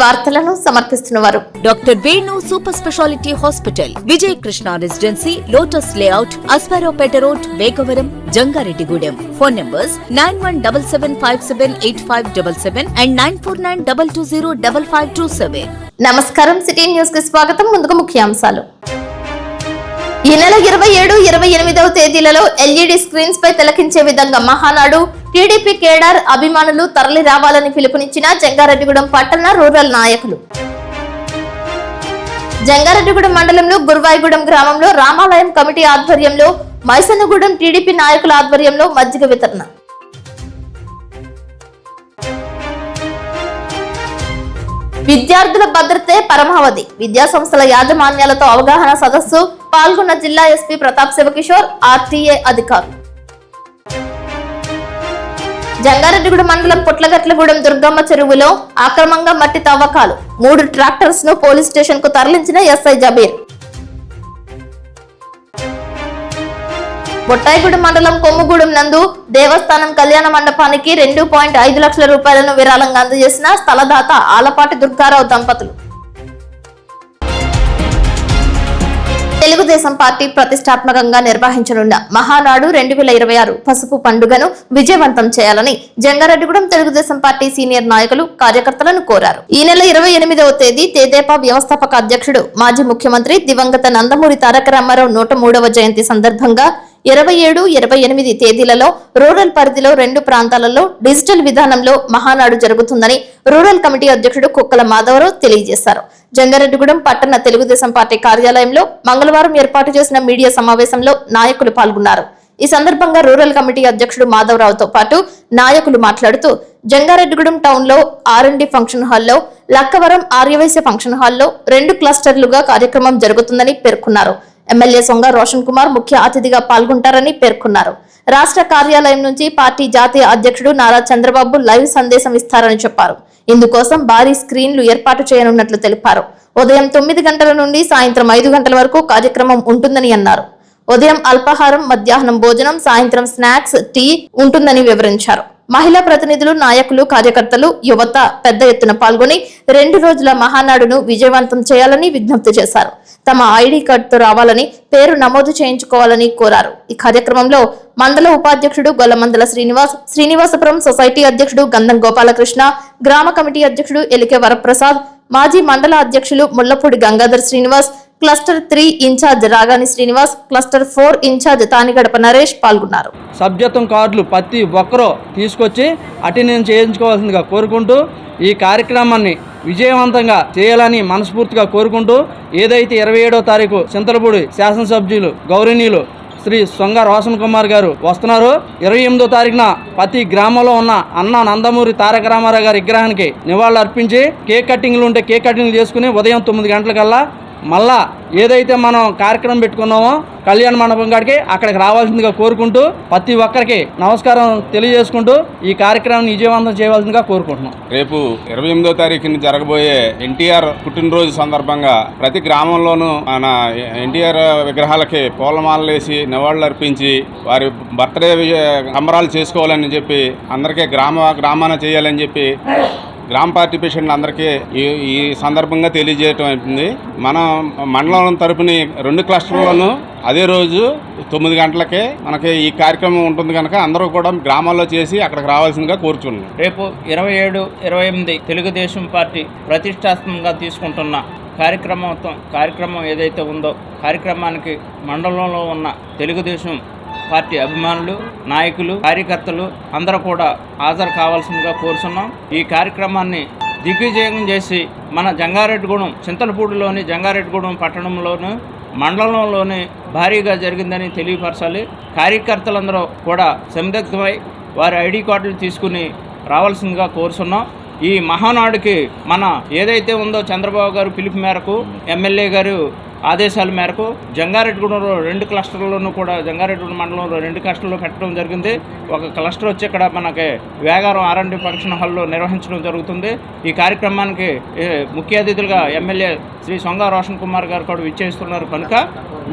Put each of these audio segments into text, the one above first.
వార్తలను సమర్పిస్తున్నవారు doctor Venu super speciality hospital, Vijay Krishna residency, lotus layout, Aswaraopeta road, Vegavaram, Jangareddygudem. Phone numbers 9177578577 and 9492205527. నమస్కారం. City news కి స్వాగతం. ముందుగా ముఖ్యాంశాలు. ఈ నెల 27, 28వ తేదీలలో ఎల్ఈడి స్క్రీన్స్ పై తిలకించే విధంగా మహానాడు టీడీపీ కేడర్ అభిమానులు తరలి రావాలని పిలుపునిచ్చిన జంగారెడ్డిగూడెం పట్టణ రూరల్ నాయకులు. జంగారెడ్డిగూడెం మండలంలో గురువాయిగూడెం గ్రామంలో రామాలయం కమిటీ ఆధ్వర్యంలో, మైసన్నగూడెం టీడీపీ నాయకుల ఆధ్వర్యంలో మజ్జిగ వితరణ. విద్యార్థుల భద్రతే పరమావధి. విద్యా సంస్థల యాజమాన్యాలతో అవగాహన సదస్సు పాల్గొన్న జిల్లా ఎస్పీ ప్రతాప్ శివకిషోర్, ఆర్టీఏ అధికారులు. జంగారెడ్డిగూడెం మండలం పుట్లగట్లగూడెం దుర్గమ్మ చెరువులో అక్రమంగా మట్టి తవ్వకాలు. 3 ట్రాక్టర్స్ ను పోలీస్ స్టేషన్ కు తరలించిన ఎస్ఐ జబీర్. బొట్టాయిగూడెం మండలం కొమ్ముగూడెం నందు దేవస్థానం కళ్యాణ మండపానికి 2.5 లక్షల రూపాయలను విరాళంగా అందజేసిన స్థలదాత ఆలపాటి దుర్గారావు దంపతులు. తెలుగుదేశం పార్టీ ప్రతిష్టాత్మకంగా నిర్వహించనున్న మహానాడు 2026 పసుపు పండుగను విజయవంతం చేయాలని జంగారెడ్డిగూడెం తెలుగుదేశం పార్టీ సీనియర్ నాయకులు, కార్యకర్తలను కోరారు. ఈ నెల 28వ తేదీ తెదేపా వ్యవస్థాపక అధ్యక్షుడు, మాజీ ముఖ్యమంత్రి దివంగత నందమూరి తారక రామారావు 103వ జయంతి సందర్భంగా 27, 28 తేదీలలో రూరల్ పరిధిలో 2 ప్రాంతాలలో డిజిటల్ విధానంలో మహానాడు జరుగుతుందని రూరల్ కమిటీ అధ్యక్షుడు కుక్కల మాధవరావు తెలియజేశారు. జంగారెడ్డిగూడెం పట్టణ తెలుగుదేశం పార్టీ కార్యాలయంలో మంగళవారం ఏర్పాటు చేసిన మీడియా సమావేశంలో నాయకులు పాల్గొన్నారు. ఈ సందర్భంగా రూరల్ కమిటీ అధ్యక్షుడు మాధవరావుతో పాటు నాయకులు మాట్లాడుతూ, జంగారెడ్డిగూడెం టౌన్ లో R&D ఫంక్షన్ హాల్లో, లక్కవరం ఆర్యవైశ్య ఫంక్షన్ హాల్లో 2 క్లస్టర్లుగా కార్యక్రమం జరుగుతుందని పేర్కొన్నారు. ఎమ్మెల్యే సొంగ రోషన్ కుమార్ ముఖ్య అతిథిగా పాల్గొంటారని పేర్కొన్నారు. రాష్ట్ర కార్యాలయం నుంచి పార్టీ జాతీయ అధ్యక్షుడు నారా చంద్రబాబు లైవ్ సందేశం ఇస్తారని చెప్పారు. ఇందుకోసం భారీ స్క్రీన్లు ఏర్పాటు చేయనున్నట్లు తెలిపారు. ఉదయం 9 గంటల నుండి సాయంత్రం 5 గంటల వరకు కార్యక్రమం ఉంటుందని అన్నారు. ఉదయం అల్పాహారం, మధ్యాహ్నం భోజనం, సాయంత్రం స్నాక్స్, టీ ఉంటుందని వివరించారు. మహిళా ప్రతినిధులు, నాయకులు, కార్యకర్తలు, యువత పెద్ద ఎత్తున పాల్గొని 2 రోజుల మహానాడును విజయవంతం చేయాలని విజ్ఞప్తి చేశారు. తమ ఐడి కార్డుతో రావాలని, పేరు నమోదు చేయించుకోవాలని కోరారు. ఈ కార్యక్రమంలో మండల ఉపాధ్యక్షుడు గొల్లమందల శ్రీనివాస్, శ్రీనివాసపురం సొసైటీ అధ్యక్షుడు గంధం గోపాలకృష్ణ, గ్రామ కమిటీ అధ్యక్షుడు ఎలికే వరప్రసాద్, మాజీ మండల అధ్యక్షులు Mullapudi Gangadhar Srinivas, cluster 3 incharge Ragani Srinivas, cluster 4 incharge Tanigadapa Naresh పాల్గొన్నారు. సభ్యత్వం కార్డులు ప్రతి ఒక్కరూ తీసుకొచ్చి అటెండెన్స్ చేయించుకోవాల్సిందిగా కోరుకుంటూ, ఈ కార్యక్రమాన్ని విజయవంతంగా చేయాలని మనస్ఫూర్తిగా కోరుకుంటూ, ఏదైతే 27వ తారీఖు చింతలపూడి శాసనసభ్యులు గౌరవనీయులు శ్రీ సొంగ రోషన్ కుమార్ గారు వస్తున్నారు. 28వ తారీఖున ప్రతి గ్రామంలో ఉన్న అన్న నందమూరి తారక రామారావు గారి విగ్రహానికి నివాళులు అర్పించి, కేక్ కటింగ్లు ఉంటే కేక్ కటింగ్లు చేసుకుని ఉదయం 9 గంటలకల్లా మళ్ళా ఏదైతే మనం కార్యక్రమం పెట్టుకున్నామో కళ్యాణ మండపం కాడికి అక్కడికి రావాల్సిందిగా కోరుకుంటూ, ప్రతి ఒక్కరికి నమస్కారం తెలియజేసుకుంటూ ఈ కార్యక్రమాన్ని విజయవంతం చేయవలసిందిగా కోరుకుంటున్నాం. రేపు 28వ తారీఖున జరగబోయే ఎన్టీఆర్ పుట్టినరోజు సందర్భంగా ప్రతి గ్రామంలోనూ మన ఎన్టీఆర్ విగ్రహాలకి పూలమాలలు వేసి నివాళులు అర్పించి వారి బర్త్డే సంబరాలు చేసుకోవాలని చెప్పి అందరికీ గ్రామాన చేయాలని చెప్పి గ్రామ పార్టీ పేషెంట్లు అందరికీ ఈ సందర్భంగా తెలియజేయటం అవుతుంది. మన మండలం తరపున 2 క్లస్టర్లను అదే రోజు 9 గంటలకే మనకి ఈ కార్యక్రమం ఉంటుంది కనుక అందరూ కూడా గ్రామాల్లో చేసి అక్కడికి రావాల్సిందిగా కోరుచున్నాం. రేపు 27, 28 తెలుగుదేశం పార్టీ ప్రతిష్టాత్మకంగా తీసుకుంటున్న కార్యక్రమం ఏదైతే ఉందో, కార్యక్రమానికి మండలంలో ఉన్న తెలుగుదేశం పార్టీ అభిమానులు, నాయకులు, కార్యకర్తలు అందరూ కూడా హాజరు కావాల్సిందిగా కోరుతున్నాం. ఈ కార్యక్రమాన్ని దిగ్విజయం చేసి మన జంగారెడ్డిగూడెం చింతలపూడిలోని జంగారెడ్డిగూడెం పట్టణంలోని మండలంలోని భారీగా జరిగిందని తెలియపరచాలి. కార్యకర్తలందరూ కూడా సందిగ్ధమై వారి ఐడి కార్డులు తీసుకుని రావాల్సిందిగా కోరుతున్నాం. ఈ మహానాడుకి మన ఏదైతే ఉందో చంద్రబాబు గారు పిలుపు మేరకు ఎమ్మెల్యే గారు ఆదేశాల మేరకు జంగారెడ్డిగూడెంలో 2 క్లస్టర్లను కూడా జంగారెడ్డిగూడెం మండలంలో 2 క్లస్టర్లు పెట్టడం జరిగింది. ఒక క్లస్టర్ వచ్చి ఇక్కడ మనకి వేగారం R&D ఫంక్షన్ హాల్లో నిర్వహించడం జరుగుతుంది. ఈ కార్యక్రమానికి ముఖ్య అతిథులుగా ఎమ్మెల్యే శ్రీ సొంగ రోషన్ కుమార్ గారు కూడా విచ్చేస్తున్నారు కనుక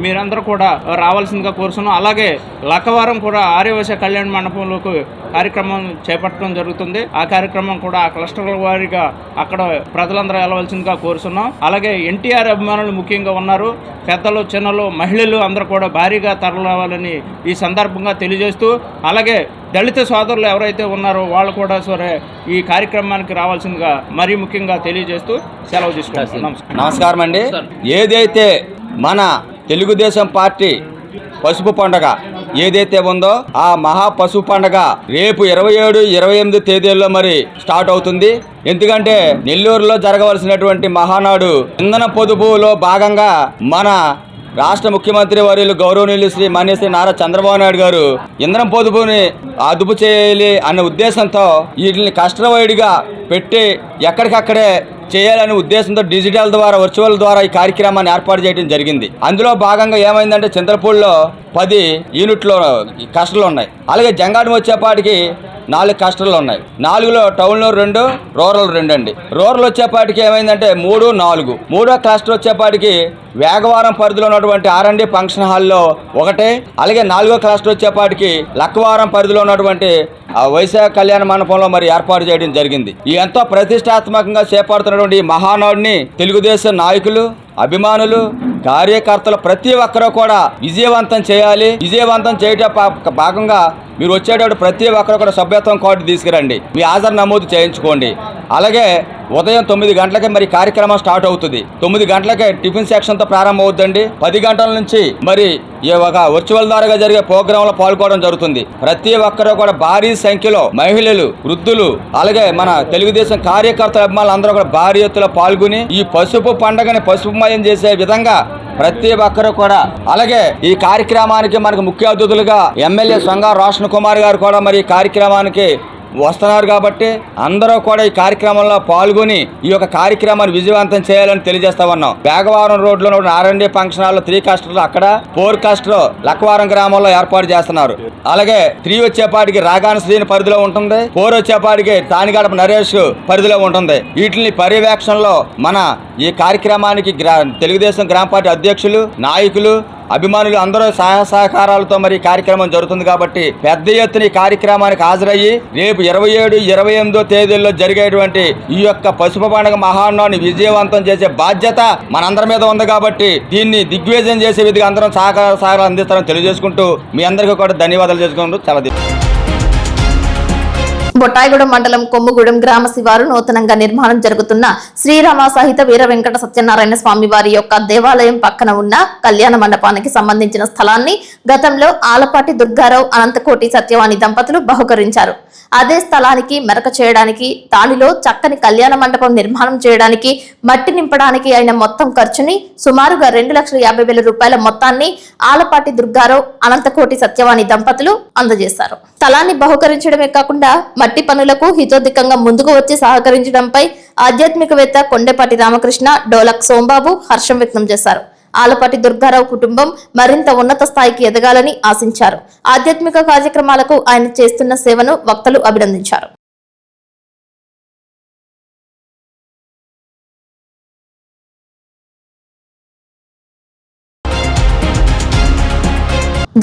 మీరందరూ కూడా రావాల్సిందిగా కోరుతున్నాం. అలాగే లక్కవరం కూడా ఆర్యవైశ్య కళ్యాణ మండపంలోకి కార్యక్రమం చేపట్టడం జరుగుతుంది. ఆ కార్యక్రమం కూడా ఆ క్లస్టర్ల వారీగా అక్కడ ప్రజలందరూ వెళ్ళవలసిందిగా కోరుతున్నాం. అలాగే ఎన్టీఆర్ అభిమానులు ముఖ్యంగా ఉన్నారు. పెద్దలు, చిన్నలు, మహిళలు అందరూ కూడా భారీగా తరలిరావాలని ఈ సందర్భంగా తెలియజేస్తూ, అలాగే దళిత సోదరులు ఎవరైతే ఉన్నారో వాళ్ళు కూడా సరే ఈ కార్యక్రమానికి రావాల్సిందిగా మరీ ముఖ్యంగా తెలియజేస్తూ సెలవు తీసుకుంటున్నాం. నమస్కారం అండి. ఏదైతే మన తెలుగుదేశం పార్టీ పసుపు పండుగ ఏదైతే ఉందో ఆ మహా పసుపు పండుగ రేపు 27, 28 తేదీల్లో మరి స్టార్ట్ అవుతుంది. ఎందుకంటే నెల్లూరులో జరగవలసినటువంటి మహానాడు ఇంధన పొదుపులో భాగంగా మన రాష్ట్ర ముఖ్యమంత్రి వర్యులు గౌరవనీయులు శ్రీ మాన్యశ్రీ నారా చంద్రబాబు నాయుడు గారు ఇంధనం పొదుపుని అదుపు చేయాలి అనే ఉద్దేశంతో వీటిని కస్టమైడ్గా పెట్టి ఎక్కడికక్కడే చేయాలనే ఉద్దేశంతో డిజిటల్ ద్వారా, వర్చువల్ ద్వారా ఈ కార్యక్రమాన్ని ఏర్పాటు చేయడం జరిగింది. అందులో భాగంగా ఏమైందంటే చింతలపూడిలో 10 యూనిట్లు కస్టర్లు ఉన్నాయి. అలాగే జంగారం వచ్చేపాటికి 4 కస్టర్లు ఉన్నాయి. 4లో టౌన్లో 2, రూరల్ 2 అండి. రూరల్ వచ్చేపాటికి ఏమైందంటే 3, 4. 3వ క్లస్టర్ వచ్చేపాటికి వేగవారం పరిధిలో ఉన్నటువంటి R&D ఫంక్షన్ హాల్లో 1. అలాగే 4వ క్లస్టర్ వచ్చేపాటికి లక్కవరం పరిధిలో ఉన్నటువంటి వైశాఖ కళ్యాణ మండపంలో మరి ఏర్పాటు చేయడం జరిగింది. ఈ ఎంతో ప్రతిష్టాత్మకంగా చేపడుతున్నటువంటి ఈ మహానాడుని తెలుగుదేశం నాయకులు, అభిమానులు, కార్యకర్తలు ప్రతి ఒక్కరూ కూడా విజయవంతం చేయాలి. విజయవంతం చేయడం భాగంగా మీరు వచ్చేటప్పుడు ప్రతి ఒక్కరు కూడా సభ్యత్వం కార్డు తీసుకురండి, మీ హాజరు నమోదు చేయించుకోండి. అలాగే ఉదయం 9 గంటలకే మరి కార్యక్రమం స్టార్ట్ అవుతుంది. 9 గంటలకే టిఫిన్ సెక్షన్తో ప్రారంభం అవుతుందండి. 10 గంటల నుంచి మరి ఒక వర్చువల్ ద్వారా జరిగే ప్రోగ్రాంలో పాల్గొనడం జరుగుతుంది. ప్రతి ఒక్కరూ కూడా భారీ సంఖ్యలో మహిళలు, వృద్ధులు, అలాగే మన తెలుగుదేశం కార్యకర్తల అభిమానులు అందరూ కూడా భారీ ఎత్తులో పాల్గొని ఈ పసుపు పండుగని పసుపుమయం చేసే విధంగా ప్రతి ఒక్కరూ కూడా, అలాగే ఈ కార్యక్రమానికి మనకు ముఖ్య అతిథులుగా ఎమ్మెల్యే సొంగ రోషన్ కుమార్ గారు కూడా మరి ఈ కార్యక్రమానికి వస్తున్నారు. కాబట్టి అందరూ కూడా ఈ కార్యక్రమంలో పాల్గొని ఈ యొక్క కార్యక్రమాన్ని విజయవంతం చేయాలని తెలియజేస్తా ఉన్నాం. వేగవారం రోడ్లో R&D ఫంక్షన్ హాల్లో 3 కస్టర్లు, అక్కడ 4 కస్టర్లు లక్కవరం గ్రామంలో ఏర్పాటు చేస్తున్నారు. అలాగే 3 వచ్చేపాటికి రాగాన శ్రీని పరిధిలో ఉంటుంది. 4 వచ్చేపాటికి తానిగడప నరేష్ పరిధిలో ఉంటుంది. వీటిని పర్యవేక్షణలో మన ఈ కార్యక్రమానికి తెలుగుదేశం గ్రామ పార్టీ అధ్యక్షులు, నాయకులు, అభిమానులు అందరూ సహాయ సహకారాలతో మరి కార్యక్రమం జరుగుతుంది. కాబట్టి పెద్ద ఎత్తున ఈ కార్యక్రమానికి హాజరయ్యి రేపు 27, 28 తేదీల్లో జరిగేటువంటి ఈ యొక్క పసుపు పండుగ మహానాడుని విజయవంతం చేసే బాధ్యత మనందరి మీద ఉంది. కాబట్టి దీన్ని దిగ్విజయం చేసే విధంగా అందరం సహకారాలు అందిస్తారని తెలియజేసుకుంటూ మీ అందరికీ కూడా ధన్యవాదాలు చేసుకుంటూ చాలా బొట్టాయిగూడెం మండలం కొమ్ముగూడెం గ్రామ శివారు నూతనంగా నిర్మాణం జరుగుతున్న శ్రీరామ సహిత వీర వెంకట సత్యనారాయణ స్వామి వారి యొక్క దేవాలయం పక్కన ఉన్న కళ్యాణ మండపానికి సంబంధించిన స్థలాన్ని గతంలో ఆలపాటి దుర్గారావు, అనంతకోటి సత్యవాణి దంపతులు బహుకరించారు. అదే స్థలానికి మెరక చేయడానికి, దానిలో చక్కని కళ్యాణ మండపం నిర్మాణం చేయడానికి, మట్టి నింపడానికి అయిన మొత్తం ఖర్చుని సుమారుగా 2,50,000 రూపాయల మొత్తాన్ని ఆలపాటి దుర్గారావు, అనంతకోటి సత్యవాణి దంపతులు అందజేశారు. స్థలాన్ని బహుకరించడమే కాకుండా మట్టి పనులకు హితోధికంగా ముందుకు వచ్చి సహకరించడంపై ఆధ్యాత్మికవేత్త కొండపాటి రామకృష్ణ, డోలక్ సోంబాబు హర్షం వ్యక్తం చేశారు. ఆలపాటి దుర్గారావు కుటుంబం మరింత ఉన్నత స్థాయికి ఎదగాలని ఆశించారు. ఆధ్యాత్మిక కార్యక్రమాలకు ఆయన చేస్తున్న సేవను వక్తలు అభినందించారు.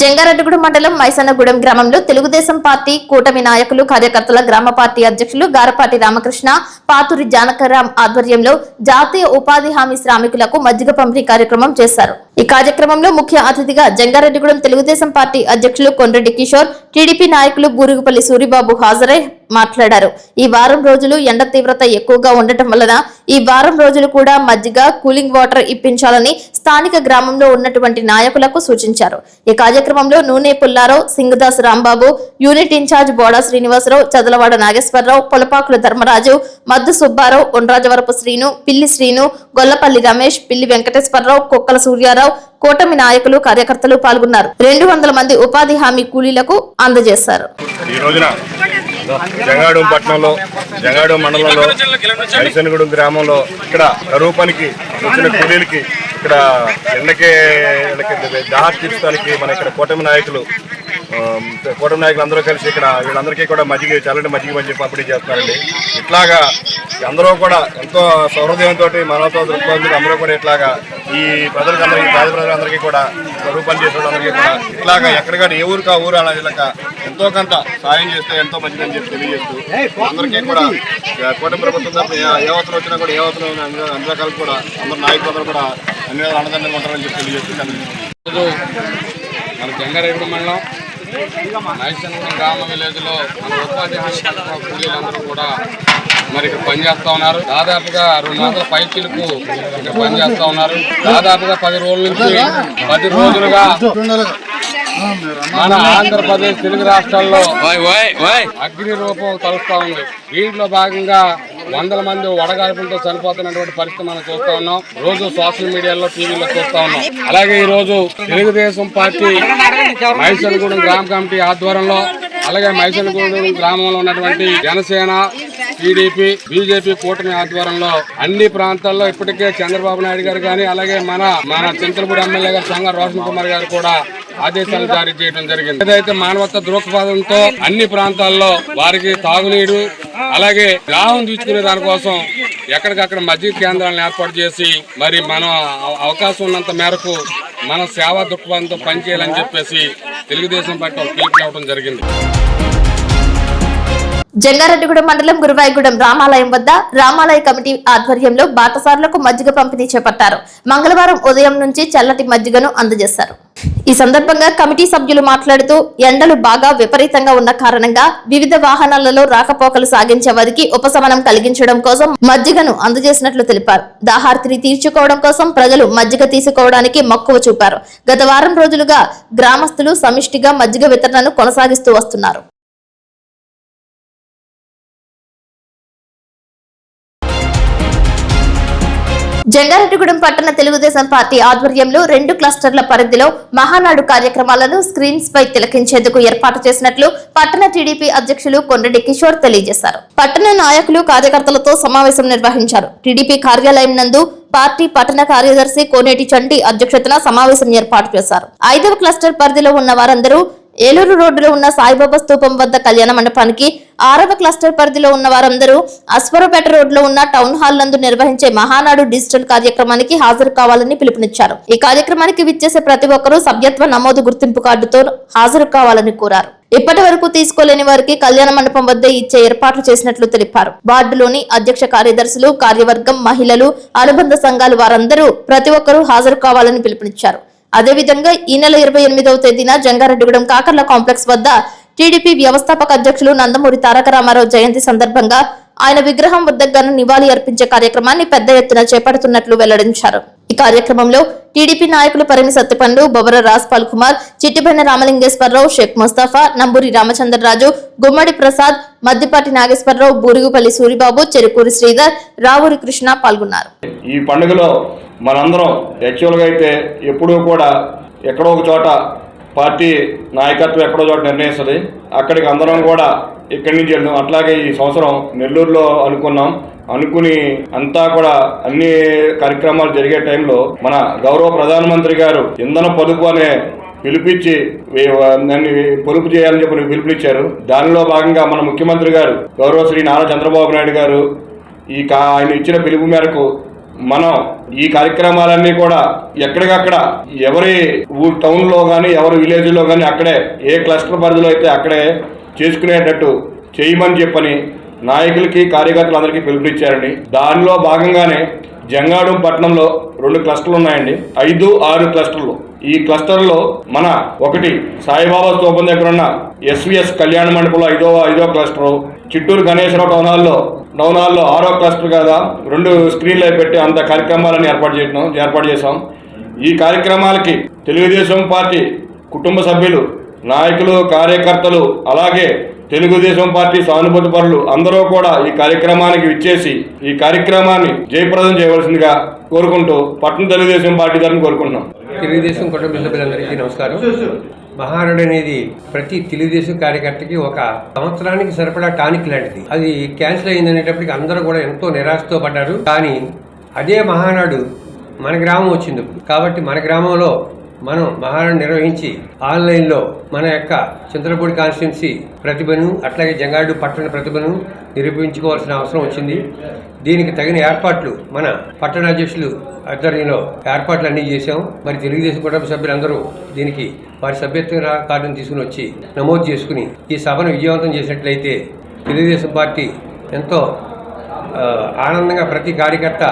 జంగారెడ్డిగూడెం మండలం మైసన్నగూడెం గ్రామంలో తెలుగుదేశం పార్టీ కూటమి నాయకులు, కార్యకర్తల గ్రామ పార్టీ అధ్యక్షులు గారపాటి రామకృష్ణ, పాతూరి జానకరాం ఆధ్వర్యంలో జాతీయ ఉపాధి హామీ శ్రామికులకు మజ్జిగ పంపిణీ కార్యక్రమం చేశారు. ఈ కార్యక్రమంలో ముఖ్య అతిథిగా జంగారెడ్డిగూడెం తెలుగుదేశం పార్టీ అధ్యక్షులు కొండ్రెడ్డి కిషోర్, టీడీపీ నాయకులు బూరుగుపల్లి సూరిబాబు హాజరై మాట్లాడారు. ఈ వారం రోజులు ఎండ తీవ్రత ఎక్కువగా ఉండటం వలన ఈ వారం రోజులు కూడా మజ్జిగ, కూలింగ్ వాటర్ ఇప్పించాలని స్థానిక గ్రామంలో ఉన్నటువంటి నాయకులకు సూచించారు. ఈ కార్యక్రమంలో నూనె పుల్లారావు, సింగదాస్ రాంబాబు, యూనిట్ ఇన్ఛార్జ్ బోడా శ్రీనివాసరావు, చదలవాడ నాగేశ్వరరావు, పొలపాకుల ధర్మరాజు, మద్దు సుబ్బారావు, ఒండ్రాజవరపు శ్రీను, పిల్లి శ్రీను, గొల్లపల్లి రమేష్, పిల్లి వెంకటేశ్వరరావు, కుక్కల సూర్యారావు, కూటమి నాయకులు, కార్యకర్తలు పాల్గొన్నారు. 200 మంది ఉపాధి హామీ కూలీలకు అందజేశారు. ఈ రోజున జంగాడూం పట్టణంలో, జంగాడూం మండలంలో, మైసన్నగూడెం గ్రామంలో ఇక్కడ కరువు పనికి వచ్చిన కూలీలకి ఇక్కడ ఎండకి దాహ తీర్చడానికి మన ఇక్కడ కూటమి నాయకులు అందరూ కలిసి ఇక్కడ వీళ్ళందరికీ కూడా చల్లటి మజ్జిగ పంపిణీ చేస్తున్నారండి. ఇట్లాగా అందరూ కూడా ఎంతో సౌహృదయంతో మానవతా దృక్పథంతో అందరూ కూడా ఇట్లాగా ఈ ప్రజలందరికీ పేద ప్రజలందరికీ కూడా రూపాయలు చేసే వాళ్ళందరికీ కూడా ఇట్లాగా ఎక్కడికక్కడ ఏ ఊరికి ఆ ఊరు అలా ఇలాగా ఎంతో కొంత సాయం చేస్తే ఎంతో మంచిదని చెప్పి తెలియజేస్తూ అందరికీ కూడా కూటమి ప్రభుత్వం తప్ప ఏ అవసరం వచ్చినా కూడా ఏ అవసరం అన్ని రకాలు కూడా అందరు నాయకులందరూ కూడా అన్ని అన్నదండంగా ఉంటారని చెప్పి తెలియజేస్తూ మన జంగారెడ్డి మండలం మైసనగూడెం గ్రామ విలేజ్లో మన ఉపాధి హామీ కూలీలందరూ కూడా మరి ఇక్కడ పనిచేస్తూ ఉన్నారు. దాదాపుగా 200 పైచీలకు ఇక్కడ పనిచేస్తూ ఉన్నారు. దాదాపుగా 10 రోజుల నుంచి 10 రోజులుగా మన ఆంధ్రప్రదేశ్ తెలుగు రాష్ట్రాల్లో అగ్ని రూపం తలుస్తూ ఉంది. దీంట్లో భాగంగా వందల మంది వడగాల్పులతో చనిపోతున్నటువంటి పరిస్థితి మనం చూస్తా ఉన్నాం. రోజు సోషల్ మీడియాలో టీవీలో చూస్తా ఉన్నాం. అలాగే ఈ రోజు తెలుగుదేశం పార్టీ మైసనగూడెం గ్రామ కమిటీ ఆధ్వర్యంలో, అలాగే మైసనగూడెం గ్రామంలో ఉన్నటువంటి జనసేన, టీడీపీ, బీజేపీ కూటమి ఆధ్వర్యంలో అన్ని ప్రాంతాల్లో ఇప్పటికే చంద్రబాబు నాయుడు గారు కానీ, అలాగే మన చింతలపూడి ఎమ్మెల్యే గారు సొంగ రోషన్ కుమార్ గారు కూడా ఆదేశాలు జారీ చేయడం జరిగింది. ఏదైతే మానవతా దృక్పథంతో అన్ని ప్రాంతాల్లో వారికి తాగునీరు, అలాగే దాహం తీర్చుకునే దానికోసం ఎక్కడికక్కడ మజ్జిగ కేంద్రాలను ఏర్పాటు చేసి మరి మనం అవకాశం ఉన్నంత మేరకు మన సేవా దృక్పథంతో పనిచేయాలని చెప్పేసి తెలుగుదేశం పార్టీ పిలుపునివ్వడం జరిగింది. జంగారెడ్డిగూడెం మండలం గురువాయిగూడెం రామాలయం వద్ద రామాలయ కమిటీ ఆధ్వర్యంలో బాటసారులకు మజ్జిగ పంపిణీ చేపట్టారు. మంగళవారం ఉదయం నుంచి చల్లటి మజ్జిగను అందజేశారు. ఈ సందర్భంగా కమిటీ సభ్యులు మాట్లాడుతూ ఎండలు బాగా విపరీతంగా ఉన్న కారణంగా వివిధ వాహనాలలో రాకపోకలు సాగించే వారికి ఉపశమనం కలిగించడం కోసం మజ్జిగను అందజేసినట్లు తెలిపారు. దాహార్తిని తీర్చుకోవడం కోసం ప్రజలు మజ్జిగ తీసుకోవడానికి మక్కువ చూపారు. గత వారం రోజులుగా గ్రామస్తులు సమిష్టిగా మజ్జిగ వితరణను కొనసాగిస్తూ వస్తున్నారు. జంగారెడ్డిగూడెం పట్టణ తెలుగుదేశం పార్టీ ఆధ్వర్యంలో 2 క్లస్టర్ల పరిధిలో మహానాడు కార్యక్రమాలను స్క్రీన్స్ పై తిలకించేందుకు ఏర్పాటు చేసినట్లు పట్టణ టీడీపీ అధ్యక్షులు కొండటి కిషోర్ తెలియజేశారు. పట్టణ నాయకులు కార్యకర్తలతో సమావేశం నిర్వహించారు. టీడీపీ కార్యాలయం నందు పార్టీ పట్టణ కార్యదర్శి కోనేటి చంటి అధ్యక్షతన సమావేశం ఏర్పాటు చేశారు. 5వ క్లస్టర్ పరిధిలో ఉన్న వారందరూ ఏలూరు రోడ్డులో ఉన్న సాయిబాబా స్తూపం వద్ద కళ్యాణ మండపానికి, 6వ క్లస్టర్ పరిధిలో ఉన్న వారందరూ అశ్వరపేట రోడ్లో ఉన్న టౌన్ హాల్ నందు నిర్వహించే మహానాడు డిజిటల్ కార్యక్రమానికి హాజరు కావాలని పిలుపునిచ్చారు. ఈ కార్యక్రమానికి విచ్చేసే ప్రతి ఒక్కరూ సభ్యత్వ నమోదు గుర్తింపు కార్డుతో హాజరు కావాలని కోరారు. ఇప్పటి వరకు తీసుకోలేని వారికి కళ్యాణ మండపం వద్ద ఇచ్చే ఏర్పాట్లు చేసినట్లు తెలిపారు. వార్డులోని అధ్యక్ష కార్యదర్శులు, కార్యవర్గం, మహిళలు, అనుబంధ సంఘాలు వారందరూ ప్రతి ఒక్కరూ హాజరు కావాలని పిలుపునిచ్చారు. అదేవిధంగా ఈ నెల 28వ తేదీన జంగారెడ్డిగూడెం కాకర్ల కాంప్లెక్స్ వద్ద టీడీపీ వ్యవస్థాపక అధ్యక్షులు నందమూరి తారక రామారావు జయంతి సందర్భంగా ఆయన విగ్రహం వద్ద ఘన నివాళి అర్పించే కార్యక్రమాన్ని పెద్ద ఎత్తున చేపడుతున్నట్లు వెల్లడించారు. ఈ కార్యక్రమంలో టీడీపీ నాయకులు పరిమి సత్యపండు, బొబర రాజ్పాల్ కుమార్, చిట్టిబెన్న రామలింగేశ్వరరావు, షేక్ ముస్తాఫా, నంబూరి రామచంద్రరాజు, గుమ్మడి ప్రసాద్, మద్దిపాటి నాగేశ్వరరావు, బూరుగుపల్లి సూరిబాబు, చెరుకూరి శ్రీధర్, రావూరి కృష్ణ పాల్గొన్నారు. ఈ పండుగలో మనందరం యాక్చువల్గా అయితే ఎప్పుడూ కూడా ఎక్కడో ఒక చోట పార్టీ నాయకత్వం ఎక్కడో చోట నిర్ణయిస్తుంది. అక్కడికి అందరం కూడా ఇక్కడి నుంచి వెళ్ళాం. అట్లాగే ఈ సంవత్సరం నెల్లూరులో అనుకుని అంతా కూడా అన్ని కార్యక్రమాలు జరిగే టైంలో మన గౌరవ ప్రధానమంత్రి గారు ఇంధన పొదుపు అనే పిలిపించి దాన్ని పొదుపు చేయాలని చెప్పి పిలుపునిచ్చారు. దానిలో భాగంగా మన ముఖ్యమంత్రి గారు గౌరవ శ్రీ నారా చంద్రబాబు నాయుడు గారు ఆయన ఇచ్చిన పిలుపు మేరకు మనం ఈ కార్యక్రమాలన్నీ కూడా ఎక్కడికక్కడ ఎవరి టౌన్లో కానీ ఎవరి విలేజ్లో కానీ అక్కడే ఏ క్లస్టర్ పరిధిలో అయితే అక్కడే చేసుకునేటట్టు చేయమని చెప్పని నాయకులకి, కార్యకర్తలందరికీ పిలుపునిచ్చారండి. దానిలో భాగంగానే జంగారెడ్డిగూడెం పట్టణంలో 2 క్లస్టర్లు ఉన్నాయండి. 5, 6 క్లస్టర్లు. ఈ క్లస్టర్లో మన ఒకటి సాయిబాబా స్తూపం దగ్గర ఉన్న ఎస్విఎస్ కళ్యాణ మండపంలో 5వ క్లస్టరు, చిట్టూరు గణేశ్వరరావు టౌన్ హాల్లో 6వ క్లస్టర్ కదా 2 స్క్రీన్లు పెట్టి అంత కార్యక్రమాలని ఏర్పాటు చేసాం. ఈ కార్యక్రమాలకి తెలుగుదేశం పార్టీ కుటుంబ సభ్యులు, నాయకులు, కార్యకర్తలు, అలాగే తెలుగుదేశం పార్టీ సానుభూతి పరులు అందరూ కూడా ఈ కార్యక్రమానికి విచ్చేసి ఈ కార్యక్రమాన్ని జయప్రదం చేయవలసిందిగా కోరుకుంటూ పట్టణ తెలుగుదేశం పార్టీ తరఫున కోరుకుంటున్నాం. తెలుగుదేశం కుటుంబ సభ్యులందరికీ నమస్కారం. మహానాడు అనేది ప్రతి తెలుగుదేశం కార్యకర్తకి ఒక సంవత్సరానికి సరిపడా టానిక్ లాంటిది. అది క్యాన్సిల్ అయిందనేటప్పటికి అందరూ కూడా ఎంతో నిరాశతో పడ్డారు. కానీ అదే మహానాడు మన గ్రామం వచ్చింది కాబట్టి మన గ్రామంలో మనం మహానాడు నిర్వహించి ఆన్లైన్లో మన యొక్క చింతలపూడి కాన్స్టిట్యున్సీ ప్రతిభను అట్లాగే జంగారెడ్డి పట్టణ ప్రతిభను నిరూపించుకోవాల్సిన అవసరం వచ్చింది. దీనికి తగిన ఏర్పాట్లు మన పట్టణ అధ్యక్షులు ఆధ్వర్యంలో ఏర్పాట్లు అన్నీ చేశాం. మరి తెలుగుదేశం కుటుంబ సభ్యులందరూ దీనికి వారి సభ్యత్వ కార్డును తీసుకుని వచ్చి నమోదు చేసుకుని ఈ సభను విజయవంతం చేసినట్లయితే తెలుగుదేశం పార్టీ ఎంతో ఆనందంగా ప్రతి కార్యకర్త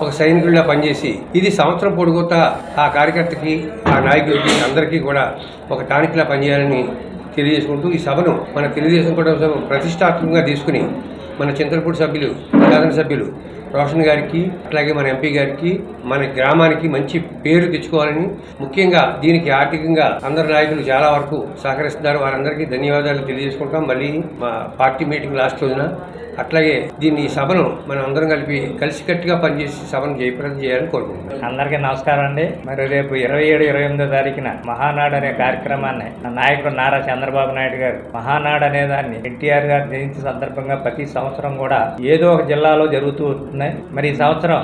ఒక సైనికుడిలా పనిచేసి ఇది సంవత్సరం పొడుగుతా ఆ కార్యకర్తకి ఆ నాయకుడికి అందరికీ కూడా ఒక టానిక్లా పనిచేయాలని తెలియజేసుకుంటూ ఈ సభను మన తెలుగుదేశం కుటుంబ ప్రతిష్టాత్మకంగా తీసుకుని మన చింతలపూడి సభ్యులు శాసనసభ్యులు రోషన్ గారికి అట్లాగే మన ఎంపీ గారికి మన గ్రామానికి మంచి పేరు తెచ్చుకోవాలని, ముఖ్యంగా దీనికి ఆర్థికంగా అందరు నాయకులు చాలా వరకు సహకరిస్తున్నారు. వారందరికీ ధన్యవాదాలు తెలియజేసుకుంటాం. మళ్ళీ మా పార్టీ మీటింగ్ లాస్ట్ రోజున అట్లాగే దీన్ని సభను మనం అందరం కలిసికట్టుగా పనిచేసి సభను జయప్రదం చేయాలని కోరుకుంటున్నాం. అందరికీ నమస్కారం అండి. మరి రేపు 27, 28వ తారీఖున మహానాడు అనే కార్యక్రమాన్ని నాయకుడు నారా చంద్రబాబు నాయుడు గారు మహానాడు అనే దాన్ని ఎన్టీఆర్ గారి జయంతి సందర్భంగా ప్రతి సంవత్సరం కూడా ఏదో ఒక జిల్లాలో జరుగుతూ ఉంటున్నాయి. మరి ఈ సంవత్సరం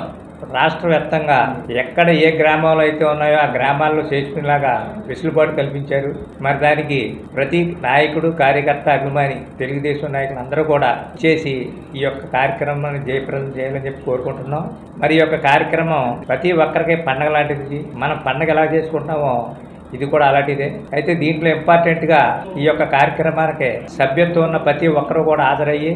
రాష్ట్ర వ్యాప్తంగా ఎక్కడ ఏ గ్రామాలు అయితే ఉన్నాయో ఆ గ్రామాల్లో చేసుకునేలాగా వెసులుబాటు కల్పించారు. మరి దానికి ప్రతి నాయకుడు, కార్యకర్త, అభిమాని, తెలుగుదేశం నాయకులు అందరూ కూడా చేసి ఈ యొక్క కార్యక్రమాన్ని జయప్రదం చేయాలని చెప్పి కోరుకుంటున్నాం. మరి ఈ యొక్క కార్యక్రమం ప్రతి ఒక్కరికి పండగ లాంటిది. మనం పండగ ఎలా చేసుకుంటున్నామో ఇది కూడా అలాంటిదే. అయితే దీంట్లో ఇంపార్టెంట్గా ఈ యొక్క కార్యక్రమానికి సభ్యత్వం ఉన్న ప్రతి ఒక్కరూ కూడా హాజరయ్యి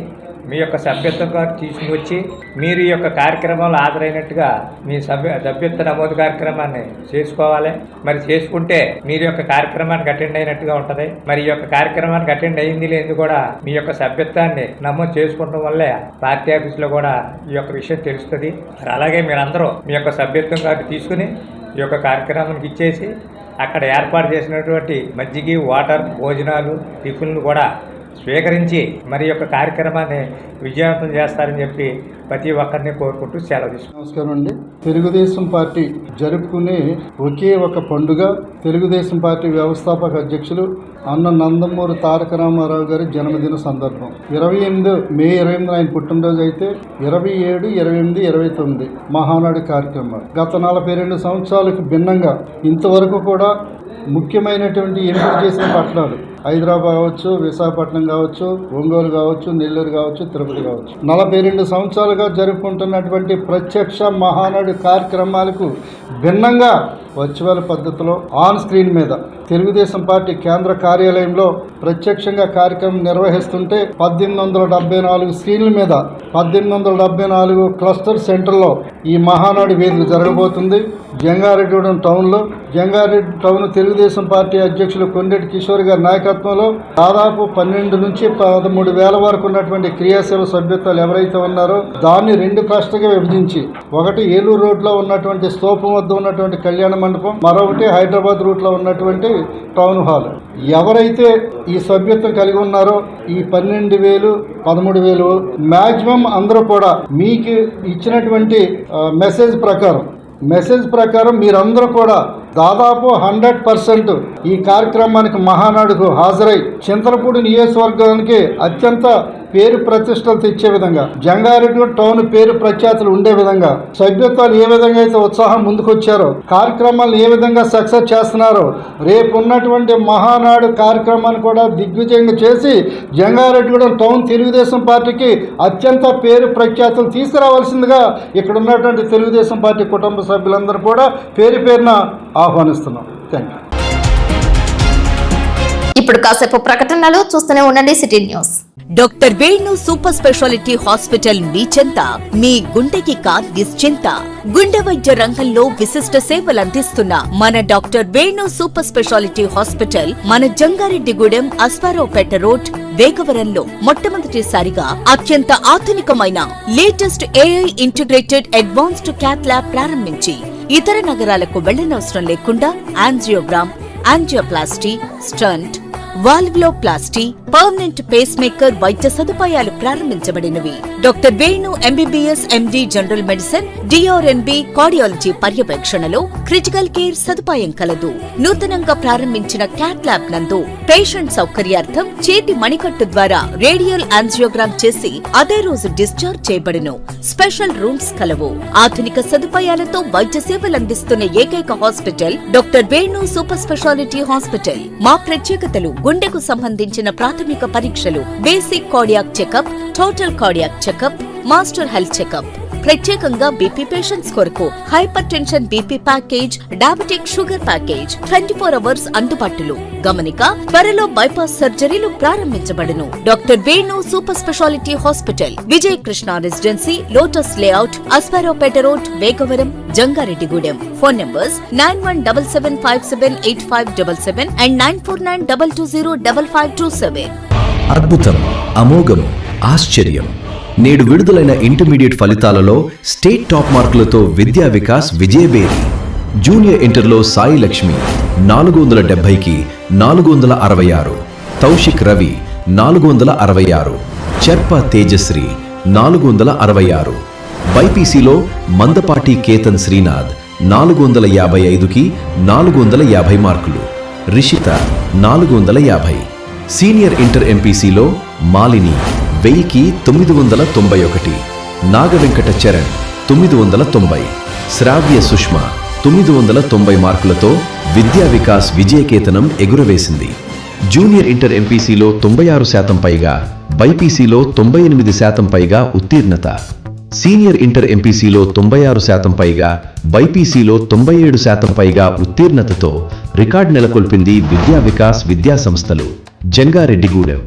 మీ యొక్క సభ్యత్వం కార్డు తీసుకువచ్చి మీరు ఈ యొక్క కార్యక్రమంలో హాజరైనట్టుగా మీ సభ్యత్వ నమోదు కార్యక్రమాన్ని చేసుకోవాలి. మరి చేసుకుంటే మీరు యొక్క కార్యక్రమానికి అటెండ్ అయినట్టుగా ఉంటుంది. మరి ఈ యొక్క కార్యక్రమానికి అటెండ్ అయింది లేదు కూడా మీ యొక్క సభ్యత్వాన్ని నమోదు చేసుకోవడం వల్లే పార్టీ ఆఫీసులో కూడా ఈ యొక్క విషయం తెలుస్తుంది. మరి అలాగే మీరందరూ మీ యొక్క సభ్యత్వం కార్డు తీసుకుని ఈ యొక్క కార్యక్రమానికి ఇచ్చేసి అక్కడ ఏర్పాటు చేసినటువంటి మజ్జిగ, వాటర్, భోజనాలు, టిఫిన్లు కూడా స్వీకరించి మరి యొక్క కార్యక్రమాన్ని విజయవంతం చేస్తారని చెప్పి ప్రతి ఒక్కరిని కోరుకుంటూ సెలవు తీసుకుంటాం. నమస్కారం అండి. తెలుగుదేశం పార్టీ జరుపుకునే ఒకే ఒక పండుగ తెలుగుదేశం పార్టీ వ్యవస్థాపక అధ్యక్షులు అన్న నందమూరి తారక రామారావు గారి జన్మదిన సందర్భం. మే 28 ఆయన పుట్టినరోజు అయితే 27, 28, 29 మహానాడు కార్యక్రమాలు. గత 42 సంవత్సరాలకు భిన్నంగా ఇంతవరకు కూడా ముఖ్యమైనటువంటి ఎంపిక చేసిన పట్టణాలు హైదరాబాద్ కావచ్చు, విశాఖపట్నం కావచ్చు, ఒంగోలు కావచ్చు, నెల్లూరు కావచ్చు, తిరుపతి కావచ్చు 42 సంవత్సరాలుగా జరుపుకుంటున్నటువంటి ప్రత్యక్ష మహానాడు కార్యక్రమాలకు భిన్నంగా వర్చువల్ పద్ధతిలో ఆన్ స్క్రీన్ మీద తెలుగుదేశం పార్టీ కేంద్ర కార్యాలయంలో ప్రత్యక్షంగా కార్యక్రమం నిర్వహిస్తుంటే 1874 స్క్రీన్ల మీద 1874 క్లస్టర్ సెంటర్లో ఈ మహానాడు వేదిక జరగబోతుంది. జంగారెడ్డిగూడెం టౌన్లో జంగారెడ్డి టౌన్ తెలుగుదేశం పార్టీ అధ్యక్షులు కొండెటి కిషోర్ గారి నాయకత్వంలో దాదాపు 12 నుంచి 13 వేల వరకు ఉన్నటువంటి క్రియాశీల సభ్యత్వాలు ఎవరైతే ఉన్నారో దాన్ని 2 క్లస్టర్గా విభజించి, ఒకటి ఏలూరు రోడ్లో ఉన్నటువంటి స్తూపం వద్ద ఉన్నటువంటి కళ్యాణ మండపం, మరొకటి హైదరాబాద్ రూట్లో ఉన్నటువంటి టౌన్ హాల్. ఎవరైతే ఈ సభ్యత్వం కలిగి ఉన్నారో ఈ 12,000, 13,000 మ్యాక్సిమం అందరూ కూడా మీకు ఇచ్చినటువంటి మెసేజ్ ప్రకారం మీరందరూ కూడా దాదాపు 100% ఈ కార్యక్రమానికి మహానాడుకు హాజరై చింతలపూడి నియోజకవర్గానికి అత్యంత పేరు ప్రతిష్టలు తెచ్చే విధంగా, జంగారెడ్డి టౌన్ పేరు ప్రఖ్యాతులు ఉండే విధంగా, సభ్యత్వాలు ఏ విధంగా అయితే ఉత్సాహం ముందుకొచ్చారో, కార్యక్రమాలను ఏ విధంగా సక్సెస్ చేస్తున్నారో, రేపు ఉన్నటువంటి మహానాడు కార్యక్రమాన్ని కూడా దిగ్విజయంగా చేసి జంగారెడ్డిగూడెం టౌన్ తెలుగుదేశం పార్టీకి అత్యంత పేరు ప్రఖ్యాతులు తీసుకురావాల్సిందిగా ఇక్కడ ఉన్నటువంటి తెలుగుదేశం పార్టీ కుటుంబ సభ్యులందరూ కూడా పేరున ఆహ్వానిస్తున్నాం. Thank you. ఇప్పుడు కాసేపు ప్రకటనలు చూస్తూనే ఉండండి city news. Doctor Venu super speciality hospital మీ చెంత. మీ గుండెకి నిశ్చింత. గుండె వైద్య రంగంలో విశిష్ట సేవలందిస్తున్న మన doctor Venu super speciality hospital మన జంగారెడ్డిగూడెం అస్పారావుపేట రోడ్ వేగవరంలో మొట్టమొదటిసారిగా అత్యంత ఆధునికమైన latest AI integrated advanced cath lab ప్రారంభించి ఇతర నగరాలకు వెళ్లనవసరం లేకుండా angiogram, angioplasty, stent, valvuloplasty, permanent pacemaker వైద్య సదుపాయాలు ప్రారంభించబడినవి. Doctor Venu MBBS MD general medicine DRNB cardiology పర్యవేక్షణలో క్రిటికల్ కేర్ సదుపాయం కలదు. నూతనంగా ప్రారంభించిన క్యాట్ ల్యాబ్ నందు పేషెంట్ సౌకర్యార్థం చేతి మణికట్టు ద్వారా రేడియల్ యాంజియోగ్రామ్ చేసి అదే రోజు డిశ్చార్జ్ చేయబడును. స్పెషల్ రూమ్స్ కలవు. ఆధునిక సదుపాయాలతో వైద్య సేవలు అందిస్తున్న ఏకైక hospital doctor Venu super speciality hospital. మా ప్రత్యేకతలు: గుండెకు సంబంధించిన ప్రాథమిక పరీక్షలు, basic cardiac checkup, total cardiac checkup, master health checkup. ప్రత్యేకంగా బీపీ పేషెంట్స్ కొరకు hypertension BP package, diabetic sugar package 24 hours అందుబాటులో. గమనిక: త్వరలో బైపాస్ సర్జరీలు ప్రారంభించబడును. Doctor Venu super speciality hospital, Vijaya Krishna residency, lotus layout, Aswaraopeta road, Vegavaram, Jangareddygudem. Phone numbers 9177578577 and 9492205527. అద్భుతం, అమోఘం, ఆశ్చర్యం. నేడు విడుదలైన ఇంటర్మీడియట్ ఫలితాలలో స్టేట్ టాప్ మార్కులతో విద్యా వికాస్ విజయబేరి. జూనియర్ ఇంటర్లో సాయి లక్ష్మి 470కి 466, తౌషిక్ రవి 466, చర్ప తేజశ్రీ 466. బైపీసీలో మందపాటి కేతన్ శ్రీనాథ్ 455కి 450 మార్కులు, రిషిత 450. సీనియర్ ఇంటర్ ఎంపీసీలో మాలిని 1000కి 991, నాగవెంకట చరణ్ 990, శ్రావ్య సుష్మ 990 మార్కులతో విద్యా వికాస్ విజయకేతనం ఎగురవేసింది. జూనియర్ ఇంటర్ ఎంపీసీలో 96% పైగా, బైపీసీలో 98% పైగా ఉత్తీర్ణత. సీనియర్ ఇంటర్ ఎంపీసీలో 96% పైగా, బైపీసీలో 97% పైగా ఉత్తీర్ణతతో రికార్డు నెలకొల్పింది విద్యా వికాస్ విద్యా సంస్థలు, జంగారెడ్డిగూడెం.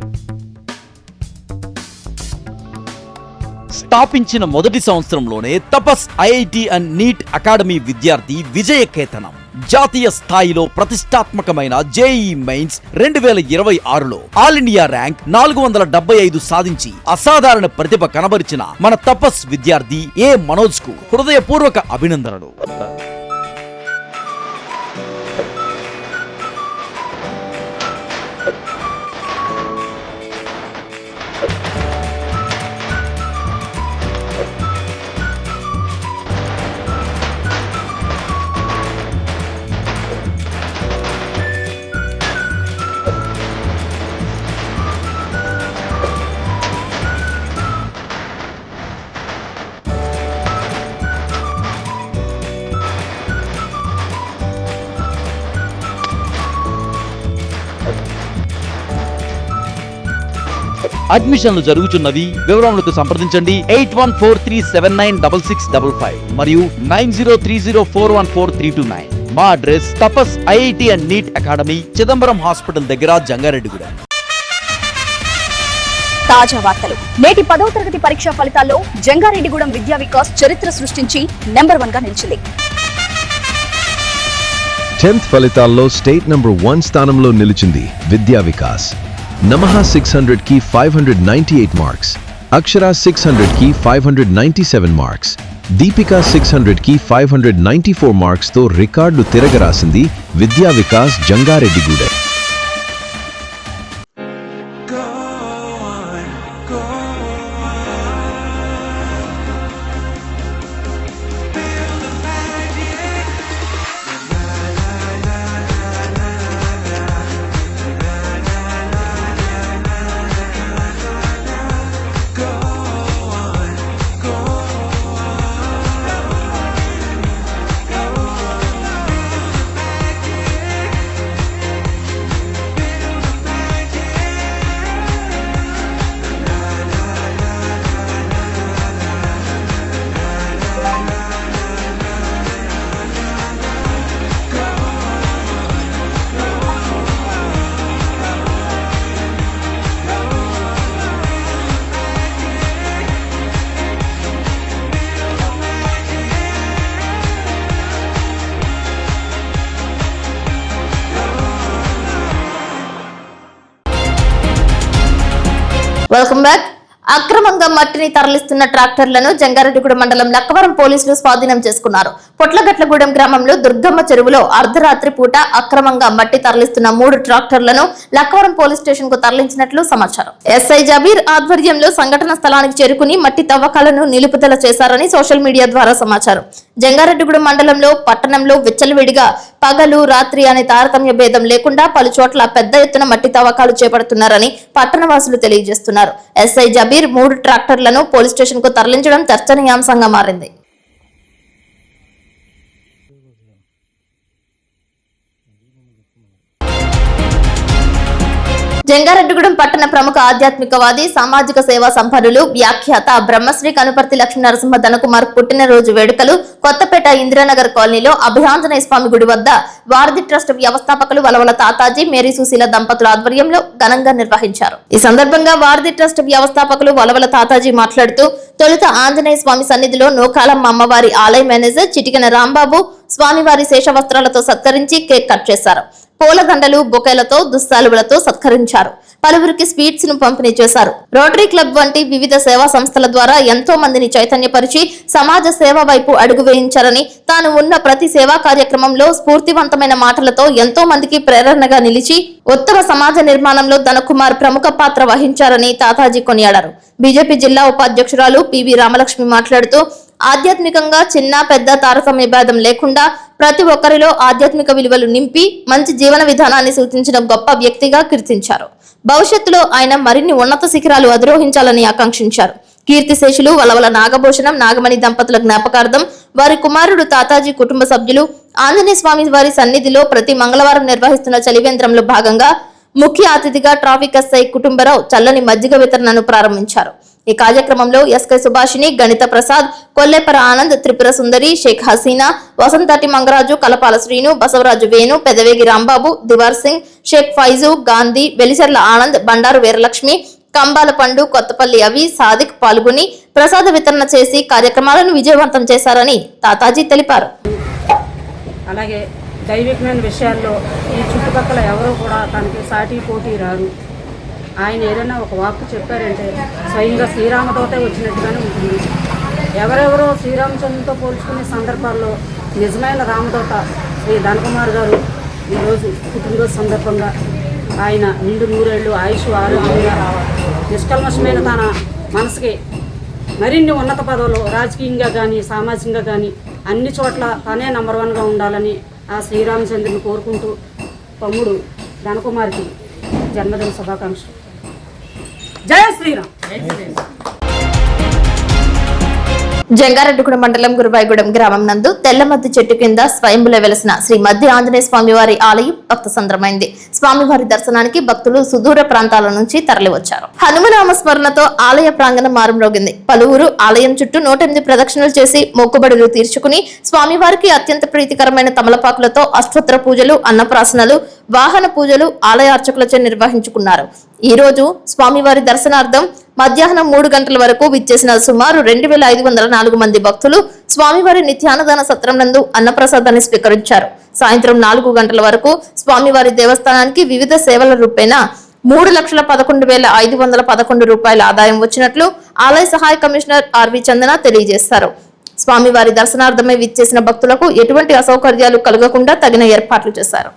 స్థాపించిన మొదటి సంవత్సరంలోనే Tapas IIT and NEET academy విద్యార్థి విజయకేతనం. జాతీయ స్థాయిలో ప్రతిష్టాత్మకమైన జేఈఈ మెయిన్స్ 2026లో ఆల్ ఇండియా ర్యాంక్ 475 సాధించి అసాధారణ ప్రతిభ కనబరిచిన మన తపస్ విద్యార్థి ఏ మనోజ్ కు హృదయపూర్వక అభినందనలు. అడ్మిషన్లు జరుగుతున్నవి. వివరములకు సంప్రదించండి 8143796655 మరియు 9030414329. మా address Tapas IIT and NEET academy, Chidambaram hospital దగ్గర, జంగారెడ్డిగూడెం. తాజా వార్తలు. నేటి 10వ తరగతి పరీక్షా ఫలితాల్లో జంగారెడ్డిగూడెం విద్యా వికాస్ చరిత్ర సృష్టించి నెంబర్ 1 గా నిలిచింది. 10th ఫలితాల్లో స్టేట్ నంబర్ 1 స్థానంలో నిలిచింది విద్యా వికాస్. నమః 600కి 598 మార్క్స్, అక్షర 600కి 597 మార్క్స్, దీపిక 600కి 594 మార్క్స్ తో రికార్డు తిరగరాసింది విద్యా వికాస్ జంగారెడ్డిగూడెం. Welcome back. అక్రమంగా మట్టిని తరలిస్తున్న ట్రాక్టర్లను జంగారెడ్డిగూడెం మండలం లక్కవరం పోలీసులు స్వాధీనం చేసుకున్నారు. పొట్లగట్లగూడెం గ్రామంలో దుర్గమ్మ చెరువులో అర్ధరాత్రి పూట అక్రమంగా మట్టి తరలిస్తున్న 3 ట్రాక్టర్లను లక్కవరం పోలీస్ స్టేషన్ కు తరలించినట్లు సమాచారం. ఎస్ఐ జబీర్ ఆధ్వర్యంలో సంఘటన స్థలానికి చేరుకుని మట్టి తవ్వకాలను నిలుపుదల చేశారని సోషల్ మీడియా ద్వారా సమాచారం. జంగారెడ్డిగూడెం మండలంలో పట్టణంలో విచ్చలవిడిగా పగలు రాత్రి అనే తారతమ్య భేదం లేకుండా పలు చోట్ల పెద్ద ఎత్తున మట్టి తవ్వకాలు చేపడుతున్నారని పట్టణవాసులు తెలియజేస్తున్నారు. ఎస్ఐ జబీర్ 3 ట్రాక్టర్లను పోలీస్ స్టేషన్ కు తరలించడం చర్చనీయాంశంగా మారింది. జంగారెడ్డిగూడెం పట్టణ ప్రముఖ ఆధ్యాత్మికవాది సామాజిక సేవా సంపన్నులు వ్యాఖ్యాత బ్రహ్మశ్రీ కనుపర్తి లక్ష్మీ నరసింహ ధనకుమార్ పుట్టినరోజు వేడుకలు కొత్తపేట ఇందిరానగర్ కాలనీలో అభయాంజనేయ స్వామి గుడి వద్ద వారధి ట్రస్ట్ వ్యవస్థాపకులు వలవల తాతాజీ మేరీ సుశీల దంపతుల ఆధ్వర్యంలో ఘనంగా నిర్వహించారు. ఈ సందర్భంగా వారధి ట్రస్ట్ వ్యవస్థాపకులు వలవల తాతాజీ మాట్లాడుతూ తొలుత ఆంజనేయ స్వామి సన్నిధిలో నోకాలమ్మ అమ్మవారి ఆలయ మేనేజర్ చిటికెన రాంబాబు స్వామివారి శేష వస్త్రాలతో సత్కరించి కేక్ కట్ చేశారు. పూలదండలు బొకేలతో దుస్సాలువులతో సత్కరించారు. పలువురికి స్వీట్స్ ను పంపిణీ చేశారు. రోటరీ క్లబ్ వంటి వివిధ సేవా సంస్థల ద్వారా ఎంతో మందిని చైతన్యపరిచి సమాజ సేవ వైపు అడుగు వేయించారని, తాను ఉన్న ప్రతి సేవా కార్యక్రమంలో స్ఫూర్తివంతమైన మాటలతో ఎంతో మందికి ప్రేరణగా నిలిచి ఉత్తమ సమాజ నిర్మాణంలో ధనకుమార్ ప్రముఖ పాత్ర వహించారని తాతాజీ కొనియాడారు. బీజేపీ జిల్లా ఉపాధ్యక్షురాలు పివి రామలక్ష్మి మాట్లాడుతూ ఆధ్యాత్మికంగా చిన్న పెద్ద తారతమ్య భేదం లేకుండా ప్రతి ఒక్కరిలో ఆధ్యాత్మిక విలువలు నింపి మంచి జీవన విధానాన్ని సూచించిన గొప్ప వ్యక్తిగా కీర్తించారు. భవిష్యత్తులో ఆయన మరిన్ని ఉన్నత శిఖరాలు అధిరోహించాలని ఆకాంక్షించారు. కీర్తిశేషులు వలవల నాగభూషణం నాగమణి దంపతుల జ్ఞాపకార్థం వారి కుమారుడు తాతాజీ కుటుంబ సభ్యులు ఆంజనేయ స్వామి వారి సన్నిధిలో ప్రతి మంగళవారం నిర్వహిస్తున్న చలివేంద్రంలో భాగంగా ముఖ్య అతిథిగా ట్రాఫిక్ ఎస్ఐ కుటుంబరావు చల్లని మజ్జిగ వితరణను ప్రారంభించారు. ఈ కార్యక్రమంలో ఎస్కే సుభాషిణి, గణిత ప్రసాద్, కొల్లేపర ఆనంద్, త్రిపుర సుందరి, షేక్ హసీనా, వసంతటి మంగరాజు, కలపాల శ్రీను, బసవరాజు వేణు, పెదవేగి రాంబాబు, దివార్ సింగ్, షేక్ ఫైజు, గాంధీ, వెలిసర్ల ఆనంద్, బండారు వీరలక్ష్మి, కంబాల పండు, కొత్తపల్లి అవి, సాదిక్ పాల్గొని ప్రసాద వితరణ చేసి కార్యక్రమాలను విజయవంతం చేశారని తాతాజీ తెలిపారు. అలాగే దైవికమైన విషయాల్లో ఈ చుట్టుపక్కల ఎవరో కూడా తనకి సాటి పోటీ రారు. ఆయన ఏదైనా ఒక వాక్కు చెప్పారంటే స్వయంగా శ్రీరామతోటే వచ్చినట్టుగానే ఉంటుంది. ఎవరెవరో శ్రీరామచంద్రునితో పోల్చుకునే సందర్భాల్లో నిజమైన రామదూత శ్రీ ధనకుమార్ గారు ఈరోజు పుట్టినరోజు సందర్భంగా ఆయన నిండు 100 ఏళ్ళు ఆయుష్ ఆరోగ్యంగా నిష్కల్మషమైన తన మనసుకి మరిన్ని ఉన్నత పదవులు రాజకీయంగా కానీ సామాజికంగా కానీ అన్ని చోట్ల తనే నంబర్ 1గా ఉండాలని ఆ శ్రీరామచంద్రుని కోరుకుంటూ తమ్ముడు ధనకుమార్కి జన్మదిన శుభాకాంక్షలు. జై శ్రీరామ్. జంగారెడ్డిగూడెం మండలం గురువాయిగూడెం గ్రామం నందు తెల్లమద్ది చెట్టు కింద స్వయంభులో వెలసిన శ్రీ మధ్య ఆంజనేయ స్వామి వారి ఆలయం భక్త సంద్రమైంది. స్వామివారి దర్శనానికి భక్తులు సుదూర ప్రాంతాల నుంచి తరలివచ్చారు. హనుమనామ స్మరణతో ఆలయ ప్రాంగణం మారుమ్రోగింది. పలువురు ఆలయం చుట్టూ 108 ప్రదక్షిణలు చేసి మొక్కుబడులు తీర్చుకుని స్వామివారికి అత్యంత ప్రీతికరమైన తమలపాకులతో అష్టోత్తర పూజలు, అన్నప్రాసనలు, వాహన పూజలు ఆలయ అర్చకులచే నిర్వహించుకున్నారు. ఈ రోజు స్వామివారి దర్శనార్థం మధ్యాహ్నం 3 గంటల వరకు విచ్చేసిన సుమారు 2504 మంది భక్తులు స్వామివారి నిత్యాన్నదాన సత్రం నందు అన్నప్రసాదాన్ని స్వీకరించారు. సాయంత్రం 4 గంటల వరకు స్వామివారి దేవస్థానానికి వివిధ సేవల రూపేణా 3,11,511 రూపాయల ఆదాయం వచ్చినట్లు ఆలయ సహాయ కమిషనర్ ఆర్వి చందన తెలియజేశారు. స్వామివారి దర్శనార్థమై విచ్చేసిన భక్తులకు ఎటువంటి అసౌకర్యాలు కలగకుండా తగిన ఏర్పాట్లు చేశారు.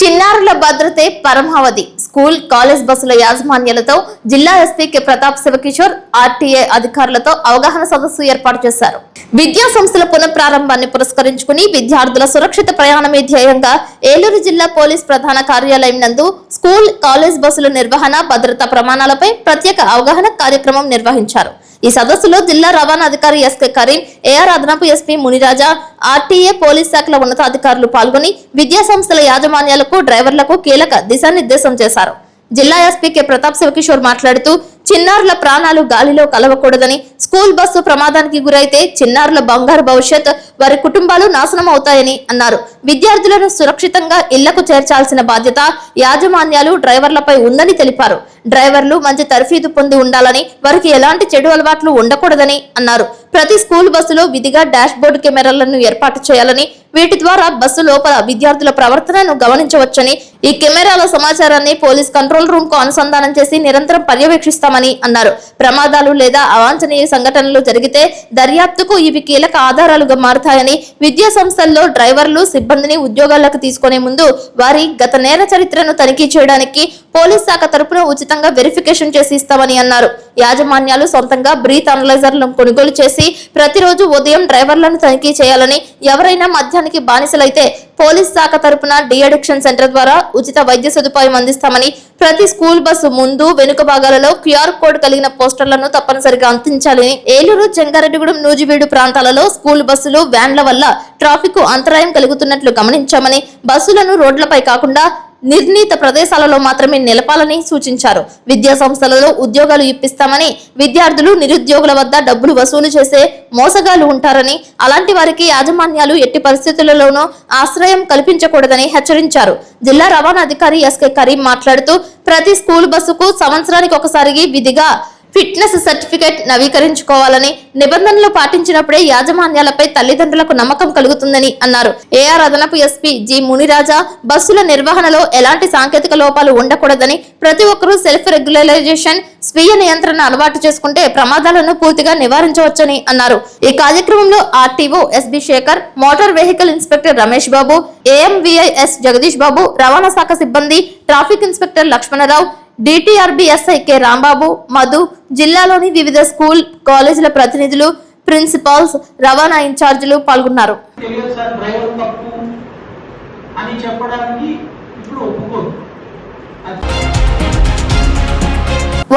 చిన్నారుల భద్రతే పరమావధి. స్కూల్, కాలేజ్ బస్సుల యాజమాన్యాలతో జిల్లా SP K Pratap Shiva Kishore RTA అధికారులతో అవగాహన సదస్సు ఏర్పాటు చేశారు. విద్యా సంస్థల పునఃప్రారంభాన్ని పురస్కరించుకుని విద్యార్థుల సురక్షిత ప్రయాణమే ధ్యేయంగా ఏలూరు జిల్లా పోలీస్ ప్రధాన కార్యాలయం నందు స్కూల్, కాలేజ్ బస్సుల నిర్వహణ, భద్రతా ప్రమాణాలపై ప్రత్యేక అవగాహన కార్యక్రమం నిర్వహించారు. ఈ సదస్సులో జిల్లా రవాణా అధికారి ఎస్కే కరీం, ఏఆర్ అదనపు ఎస్పీ మునిరాజా, ఆర్టీఏ, పోలీస్ శాఖల ఉన్నతాధికారులు పాల్గొని విద్యా సంస్థల యాజమాన్యాలకు, డ్రైవర్లకు కీలక దిశానిర్దేశం చేశారు. జిల్లా ఎస్పీ కె ప్రతాప్ శివకిషోర్ మాట్లాడుతూ చిన్నారుల ప్రాణాలు గాలిలో కలవకూడదని, స్కూల్ బస్సు ప్రమాదానికి గురైతే చిన్నారుల బంగారు భవిష్యత్ వారి కుటుంబాలు నాశనం అవుతాయని అన్నారు. విద్యార్థులను సురక్షితంగా ఇళ్లకు చేర్చాల్సిన బాధ్యత యాజమాన్యాలు డ్రైవర్లపై ఉందని తెలిపారు. డ్రైవర్లు మంచి తర్ఫీదు పొంది ఉండాలని, వారికి ఎలాంటి చెడు అలవాట్లు ఉండకూడదని అన్నారు. ప్రతి స్కూల్ బస్సులో విధిగా డాష్ బోర్డు కెమెరాలను ఏర్పాటు చేయాలని, వీటి ద్వారా బస్సు లోపల విద్యార్థుల ప్రవర్తనను గమనించవచ్చని, ఈ కెమెరాల సమాచారాన్ని పోలీస్ కంట్రోల్ రూమ్ కు అనుసంధానం చేసి నిరంతరం పర్యవేక్షిస్తామని అన్నారు. ప్రమాదాలు లేదా అవాంఛనీయ సంఘటనలు జరిగితే దర్యాప్తుకు ఇవి కీలక ఆధారాలుగా మారతాయని, విద్యా సంస్థల్లో డ్రైవర్లు సిబ్బందిని ఉద్యోగాలకు తీసుకునే ముందు వారి గత నేర చరిత్రను తనిఖీ చేయడానికి పోలీస్ శాఖ తరపున ఉచితంగా వెరిఫికేషన్ చేసి ఇస్తామని అన్నారు. యాజమాన్యాలు సొంతంగా బ్రీత్ అనలైజర్లను కొనుగోలు చేసి ప్రతిరోజు ఉదయం డ్రైవర్లను తనిఖీ చేయాలని, ఎవరైనా మద్యానికి బానిసలైతే పోలీస్ శాఖ తరపున డి అడిక్షన్ సెంటర్ ద్వారా ఉచిత వైద్య సదుపాయం అందిస్తామని, ప్రతి స్కూల్ బస్సు ముందు వెనుక భాగాలలో క్యూఆర్ కోడ్ కలిగిన పోస్టర్లను తప్పనిసరిగా అందించాలని, ఏలూరు, జంగారెడ్డిగూడెం, నూజివీడు ప్రాంతాలలో స్కూల్ బస్సులు, వ్యాన్ల వల్ల ట్రాఫిక్ అంతరాయం కలుగుతున్నట్లు గమనించామని, బస్సులను రోడ్లపై కాకుండా నిర్ణీత ప్రదేశాలలో మాత్రమే నిలపాలని సూచించారు. విద్యా సంస్థలలో ఉద్యోగాలు ఇప్పిస్తామని, విద్యార్థులు, నిరుద్యోగుల వద్ద డబ్బులు వసూలు చేసే మోసగాళ్లు ఉంటారని, అలాంటి వారికి యాజమాన్యాలు ఎట్టి పరిస్థితులలోనూ ఆశ్రయం కల్పించకూడదని హెచ్చరించారు. జిల్లా రవాణా అధికారి ఎస్కే కరీం మాట్లాడుతూ, ప్రతి స్కూల్ బస్సుకు సంవత్సరానికి ఒకసారి విధిగా ఫిట్నెస్ సర్టిఫికేట్ నవీకరించుకోవాలని, నిబంధనలు పాటించినప్పుడే యాజమాన్యాలపై తల్లిదండ్రులకు నమ్మకం కలుగుతుందని అన్నారు. ఏఆర్ అదనపు ఎస్పీ జి మునిరాజా బస్సుల నిర్వహణలో ఎలాంటి సాంకేతిక లోపాలు ఉండకూడదని, ప్రతి ఒక్కరూ సెల్ఫ్ రెగ్యులరైజేషన్, స్వీయ నియంత్రణ అలవాటు చేసుకుంటే ప్రమాదాలను పూర్తిగా నివారించవచ్చని అన్నారు. ఈ కార్యక్రమంలో RTO SB Shekhar, motor vehicle inspector Ramesh Babu, AMVIS Jagadish Babu, రవాణా శాఖ సిబ్బంది, traffic inspector Lakshmanarao, DTRB SI K Rambabu, Madhu, జిల్లాలోని వివిధ స్కూల్, కాలేజీల ప్రతినిధులు, ప్రిన్సిపాల్స్, రవాణా ఇన్ఛార్జీలు పాల్గొన్నారు.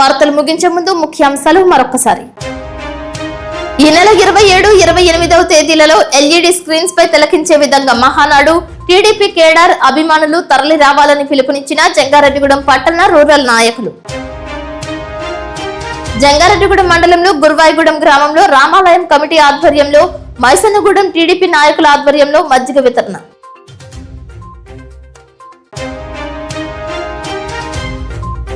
వార్తలు ముగించే ముందు ముఖ్యాంశాలు మరొకసారి. ఈ నెల 27, 28వ తేదీలలో ఎల్ఈడి స్క్రీన్స్ పై తిలకించే విధంగా మహానాడు, టీడీపీ కేడర్ అభిమానులు తరలి రావాలని పిలుపునిచ్చిన జంగారెడ్డిగూడెం పట్టణ రూరల్ నాయకులు. జంగారెడ్డిగూడెం మండలంలో గురువాయిగూడెం గ్రామంలో రామాలయం కమిటీ ఆధ్వర్యంలో, మైసన్నగూడెం టీడీపీ నాయకుల ఆధ్వర్యంలో మజ్జిగ వితరణ.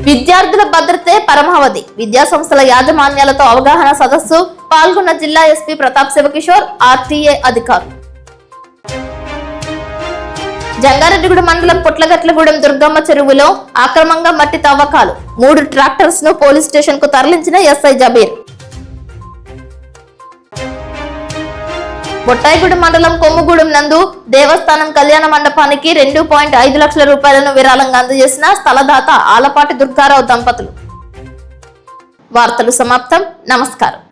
విద్యార్థుల భద్రతే పరమావధి, విద్యా సంస్థల యాజమాన్యాలతో అవగాహన సదస్సు, పాల్గొన్న జిల్లా ఎస్పీ ప్రతాప్ శివకిషోర్, ఆర్టీఏ అధికారులు. జంగారెడ్డిగూడెం మండలం పుట్లగట్లగూడెం దుర్గమ్మ చెరువులో అక్రమంగా మట్టి తవ్వకాలు, 3 ట్రాక్టర్స్ ను పోలీస్ స్టేషన్ కు తరలించిన ఎస్ఐ జబీర్. బొట్టాయిగూడెం మండలం కొమ్ముగూడెం నందు దేవస్థానం కళ్యాణ మండపానికి 2.5 లక్షల రూపాయలను విరాళంగా అందజేసిన స్థలదాత ఆలపాటి దుర్గారావు దంపతులు. వార్తలు సమాప్తం. నమస్కారం.